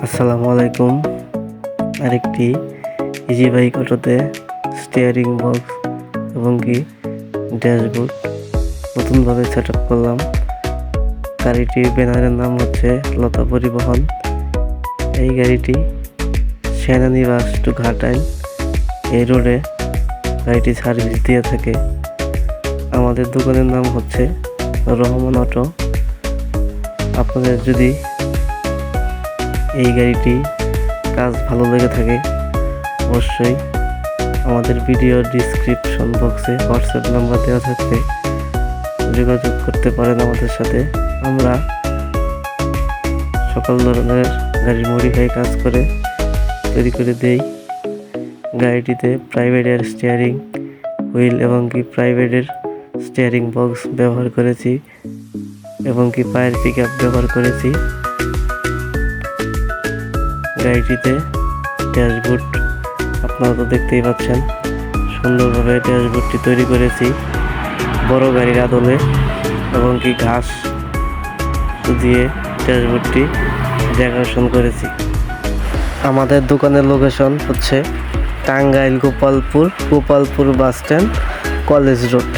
আসসালামু আলাইকুম। আরেকটি ইজি বাইক অটোতে স্টিয়ারিং বক্স এবং কি ড্যাশবোর্ড নতুনভাবে সেট আপ করলাম। গাড়িটির ব্যানারের নাম হচ্ছে লতা পরিবহন। এই গাড়িটি সেনানিবাস টু ঘাটাইল এই রোডে গাড়িটি সার্ভিস দিয়ে থাকে। আমাদের দোকানের নাম হচ্ছে রহমান অটো। আপনাদের যদি এই গাড়িটি কাজ ভালো লেগে থাকে অবশ্যই আমাদের ভিডিও ডিসক্রিপশন বক্সে হোয়াটসঅ্যাপ নাম্বার দেওয়া থাকবে, যোগাযোগ করতে পারেন আমাদের সাথে। আমরা সকল ধরনের গাড়ির মডিফাই কাজ করে তৈরি করে দেই। গাড়িটিতে প্রাইভেটের স্টিয়ারিং হুইল এবং কি প্রাইভেটের স্টিয়ারিং বক্স ব্যবহার করেছি এবং কি পায়ের পিক আপ ব্যবহার করেছি। গাড়িটিতে ড্যাশবোর্ড আপনারা তো দেখতেই পাচ্ছেন, সুন্দরভাবে ড্যাশবোর্ডটি তৈরি করেছি বড় গাড়ির আদলে এবং কি ঘাস দিয়ে ড্যাশবোর্ডটি ডেকোরেশন করেছি। আমাদের দোকানের লোকেশন হচ্ছে Tangail Gopalpur bus stand, college road.